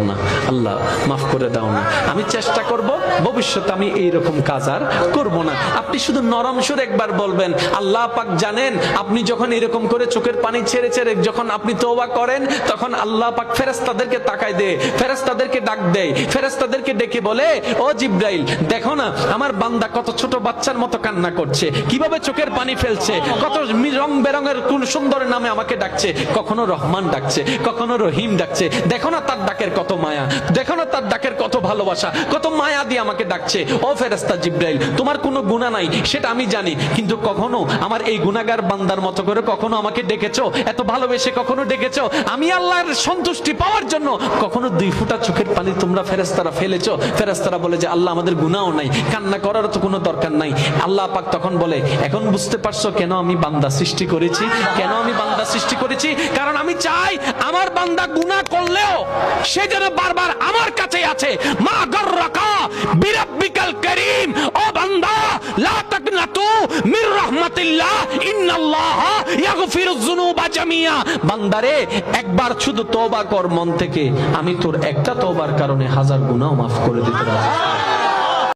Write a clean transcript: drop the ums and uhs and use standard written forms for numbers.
না, আল্লাহ মাফ করে দাও না। আমি চেষ্টা করব ভবিষ্যতে আমি এইরকম কাজ আর করব না। আপনি শুধু নরম সুরে একবার বলবেন, আল্লাহ পাক জানেন আপনি যখন এরকম করে চোখের পানি ছেড়ে ছেড়ে যখন আপনি তওবা করেন, তখন আল্লাহ পাক ফেরেশতাদেরকে তাকায় দেয়, ফেরেশতাদেরকে ডাক দেয়, ফেরেশতাদেরকে ডেকে বলে, ও জিবরাইল দেখো না আমার বান্দা কত ছোট বাচ্চার মতো কান্না করছে, কিভাবে চোখের পানি ফেলছে, কত রং বেরঙের কোন সুন্দর নামে আমাকে ডাকছে, কখনো রহমান ডাকছে, কখনো রহিম ডাকছে, দেখো না তার ডাকের কত মায়া, দেখো না তার ডাকের কত ভালোবাসা, কত মায়া দিয়ে আমাকে ডাকছে। ও ফেরেশতা জিবরাইল তোমার কোনো গুনাহ নাই সেটা আমি জানি, কিন্তু কখনো আমার এই গুনাহগার বান্দার মতো করে কখনো আমাকে ডেকেছো, এত ভালোবেসে কখনো ডেকেছো, আমি আল্লাহর সন্তুষ্টি পাওয়ার জন্য কখনো 2 ফোঁটা চোখের পানি তোমরা ফেরেশতারা ফেলেছো? ফেরেশতারা বলে যে আল্লাহ আমাদের গুনাহও নাই, কান্না করার তো কোনো দরকার নাই। আল্লাহ পাক তখন বলে, এখন বুঝতে পারছো কেন আমি বান্দা সৃষ্টি করেছি, কেন আমি বান্দা সৃষ্টি করেছি? কারণ আমি চাই আমার বান্দা গুনাহ করলেও সে যেন বারবার আমার কাছে আছে। মা গররাকা বিরাব্বিকাল কারীম, ও বান্দা লা তাকনাতু মির রাহমাতিল্লাহ ইন্নাল্লাহা ইয়াগফিরুয যুনুবা জামিয়া। বান্দারে একবার শুধু তওবা কর মন থেকে, আমি তোর একটা তওবার কারণে 1000 গুনাহ মাফ করে দিতে রাজি।